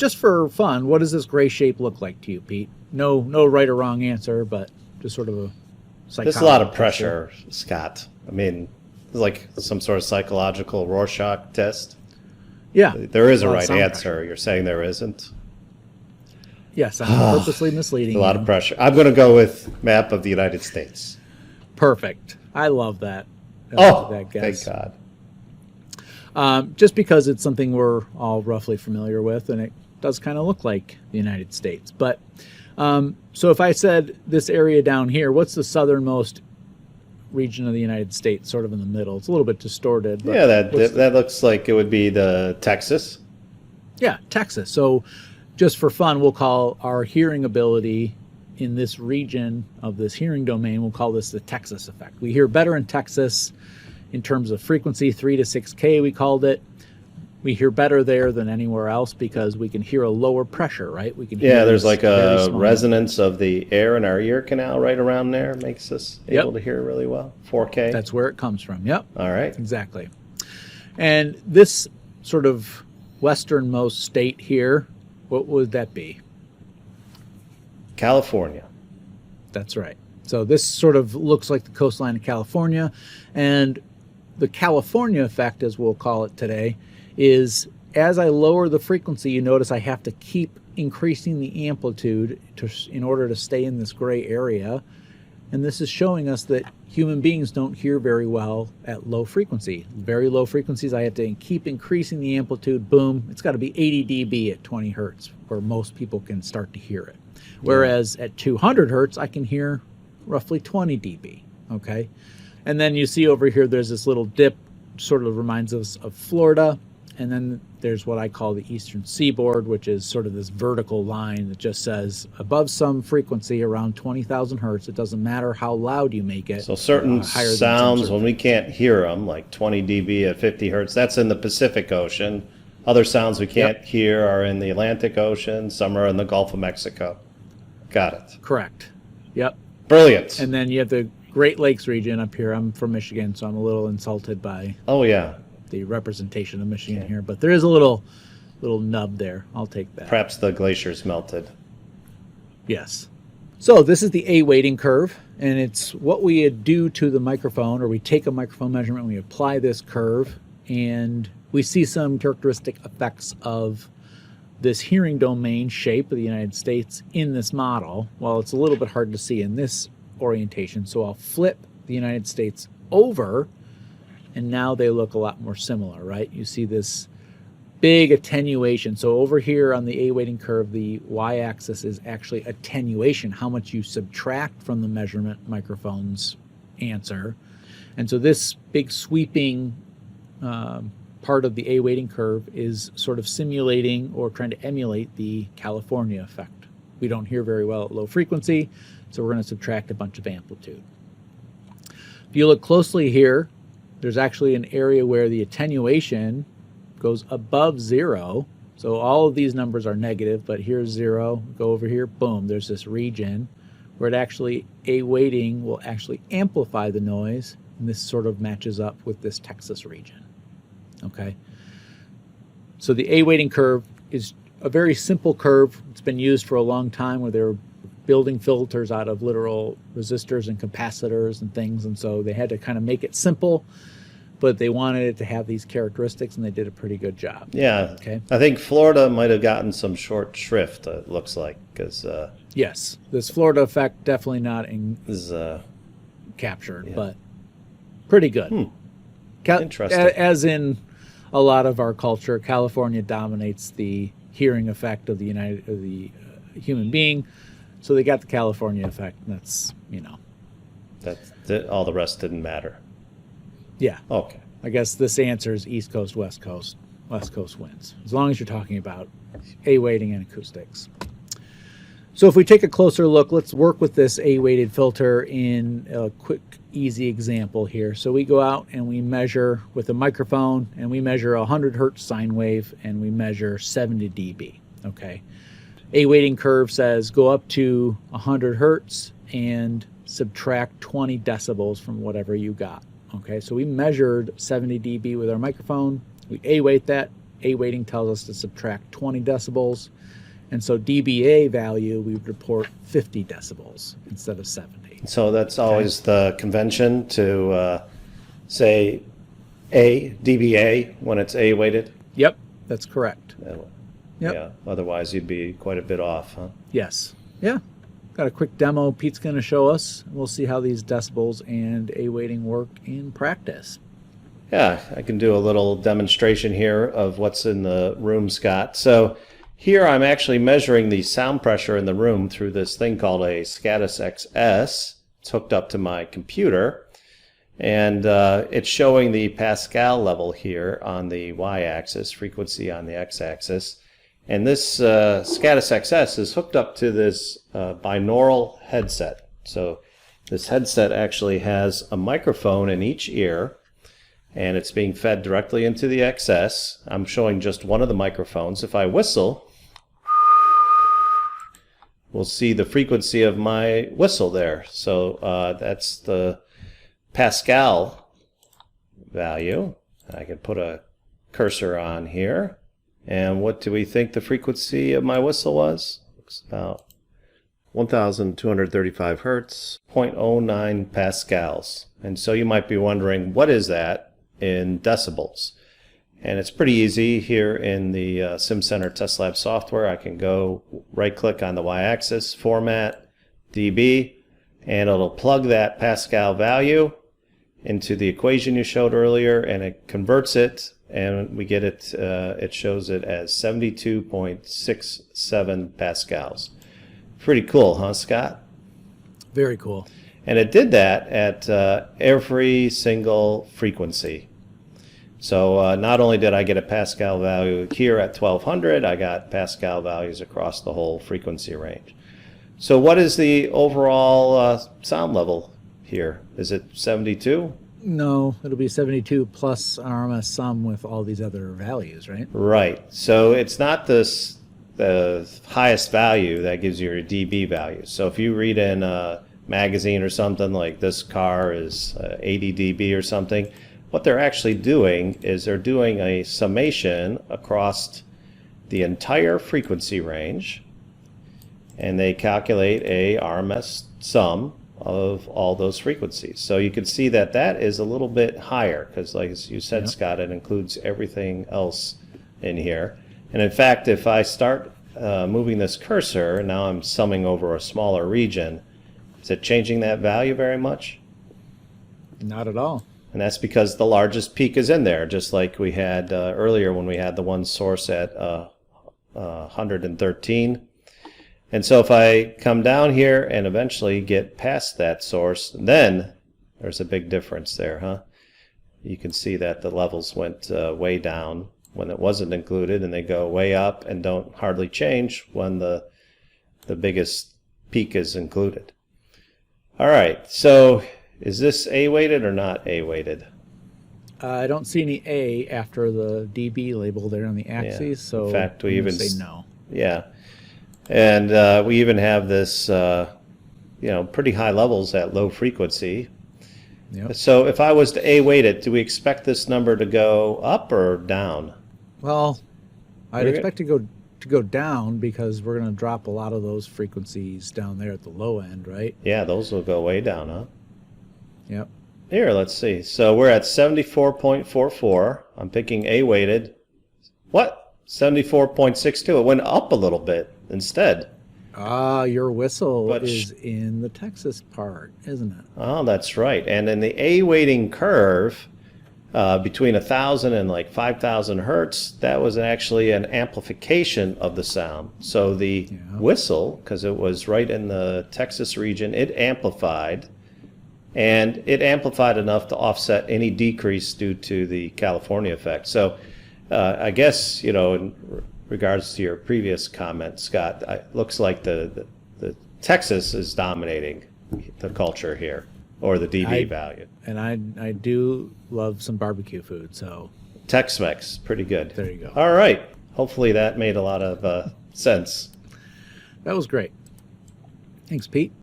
just for fun, what does this gray shape look like to you, Pete? No right or wrong answer, but just sort of a psychology. There's a lot of pressure, Scott. I mean, it's like some sort of psychological Rorschach test. Yeah. There is a right answer. Pressure. You're saying there isn't? Yes, I'm purposely misleading A lot of pressure. I'm going to go with map of the United States. Perfect. I love that. That guess. Thank God. Just because it's something we're all roughly familiar with, and it does kind of look like the United States. But so if I said this area down here, what's the southernmost region of the United States, sort of in the middle? It's a little bit distorted. But yeah, that looks like it would be the Texas. Yeah, Texas. So just for fun, we'll call our hearing ability in this region of this hearing domain, we'll call this the Texas effect. We hear better in Texas in terms of frequency, 3 to 6K we called it. We hear better there than anywhere else because we can hear a lower pressure, right? We can hear there's like a resonance of the air in our ear canal right around there. Makes us able to hear really well. 4K. That's where it comes from. Yep. All right. Exactly. And this sort of westernmost state here, what would that be? California. That's right. So this sort of looks like the coastline of California, and the California effect, as we'll call it today, is as I lower the frequency, you notice I have to keep increasing the amplitude in order to stay in this gray area. And this is showing us that human beings don't hear very well at low frequency. Very low frequencies, I have to keep increasing the amplitude. Boom, it's got to be 80 dB at 20 hertz, where most people can start to hear it. Whereas at 200 hertz, I can hear roughly 20 dB, okay? And then you see over here, there's this little dip, sort of reminds us of Florida. And then there's what I call the eastern seaboard, which is sort of this vertical line that just says above some frequency around 20,000 hertz. It doesn't matter how loud you make it. So certain sounds, when we can't hear them, like 20 dB at 50 hertz, that's in the Pacific Ocean. Other sounds we can't hear are in the Atlantic Ocean. Some are in the Gulf of Mexico. Got it. Correct. Yep. Brilliant. And then you have the Great Lakes region up here. I'm from Michigan, so I'm a little insulted by the representation of Michigan here, but there is a little nub there. I'll take that. Perhaps the glaciers melted. Yes. So this is the A weighting curve, and it's what we do to the microphone, or we take a microphone measurement, we apply this curve, and we see some characteristic effects of this hearing domain shape of the United States in this model. Well, it's a little bit hard to see in this orientation, so I'll flip the United States over, and now they look a lot more similar, right? You see this big attenuation. So over here on the A weighting curve, the y-axis is actually attenuation, how much you subtract from the measurement microphone's answer. And so this big sweeping part of the A weighting curve is sort of simulating or trying to emulate the California effect. We don't hear very well at low frequency, so we're going to subtract a bunch of amplitude. If you look closely here, there's actually an area where the attenuation goes above 0. So all of these numbers are negative, but here's 0. Go over here, boom, there's this region where it actually, A weighting will actually amplify the noise, and this sort of matches up with this Texas region. Okay. So the A weighting curve is a very simple curve. It's been used for a long time where they're building filters out of literal resistors and capacitors and things, and so they had to kind of make it simple, but they wanted it to have these characteristics, and they did a pretty good job. Yeah. Okay. I think Florida might have gotten some short shrift, it looks like, because... yes, this Florida effect definitely not captured, but pretty good. Interesting. As in a lot of our culture, California dominates the hearing effect of the human being, so they got the California effect, and that's, all the rest didn't matter. Yeah. Okay. I guess this answer is East Coast, West Coast. West Coast wins, as long as you're talking about A weighting and acoustics. So if we take a closer look, let's work with this A-weighted filter in a quick, easy example here. So we go out and we measure with a microphone, and we measure a 100 hertz sine wave, and we measure 70 dB. Okay. A-weighting curve says go up to 100 hertz and subtract 20 decibels from whatever you got. Okay, so we measured 70 dB with our microphone. We A-weight that, A weighting tells us to subtract 20 decibels. And so dBA value, we would report 50 decibels instead of 70. So that's always the convention to say A, dBA, when it's A weighted? Yep, that's correct. Yep. Yep. Yeah, otherwise you'd be quite a bit off, huh? Yes. Yeah. Got a quick demo Pete's going to show us. We'll see how these decibels and A weighting work in practice. Yeah, I can do a little demonstration here of what's in the room, Scott. So here I'm actually measuring the sound pressure in the room through this thing called a Scatus XS. It's hooked up to my computer, and it's showing the Pascal level here on the y-axis, frequency on the x-axis. And this Scatus XS is hooked up to this binaural headset. So this headset actually has a microphone in each ear, and it's being fed directly into the XS. I'm showing just one of the microphones. If I whistle, we'll see the frequency of my whistle there. So that's the Pascal value. I can put a cursor on here. And what do we think the frequency of my whistle was? Looks about 1,235 hertz, 0.09 pascals. And so you might be wondering, what is that in decibels? And it's pretty easy. Here in the SimCenter Test Lab software, I can go right-click on the y-axis, Format, dB, and it'll plug that Pascal value into the equation you showed earlier, and it converts it, and we get it, it shows it as 72.67 pascals. Pretty cool, huh, Scott? Very cool. And it did that at every single frequency. So not only did I get a Pascal value here at 1200, I got Pascal values across the whole frequency range. So what is the overall sound level here? Is it 72? No, it'll be 72 plus an RMS sum with all these other values, right? Right. So it's not the highest value that gives you your dB value. So if you read in a magazine or something like this car is 80 dB or something, what they're actually doing is they're doing a summation across the entire frequency range, and they calculate a RMS sum of all those frequencies. So you can see that that is a little bit higher because, like you said, Scott, it includes everything else in here. And in fact, if I start moving this cursor, now I'm summing over a smaller region, is it changing that value very much? Not at all. And that's because the largest peak is in there, just like we had earlier when we had the one source at 113. And so if I come down here and eventually get past that source, then there's a big difference there, huh? You can see that the levels went way down when it wasn't included, and they go way up and don't hardly change when the biggest peak is included. All right, so is this A-weighted or not A-weighted? I don't see any A after the dB label there on the axis, so in fact, we I'm gonna even say no. Yeah. And we even have this, pretty high levels at low frequency. Yep. So if I was to A-weight it, do we expect this number to go up or down? Well, I'd expect to go down because we're going to drop a lot of those frequencies down there at the low end, right? Yeah, those will go way down, huh? Yep. Here, let's see. So we're at 74.44. I'm picking A-weighted. What? 74.62. It went up a little bit instead. Ah, your whistle is in the Texas part, isn't it? Oh, that's right. And in the A-weighting curve, between 1,000 and like 5,000 hertz, that was actually an amplification of the sound. So the whistle, because it was right in the Texas region, it amplified. And it amplified enough to offset any decrease due to the California effect. So I guess, in regards to your previous comment, Scott, it looks like the Texas is dominating the culture here, or the dB value. And I do love some barbecue food, so Tex-Mex, pretty good. There you go. All right. Hopefully that made a lot of sense. That was great. Thanks, Pete.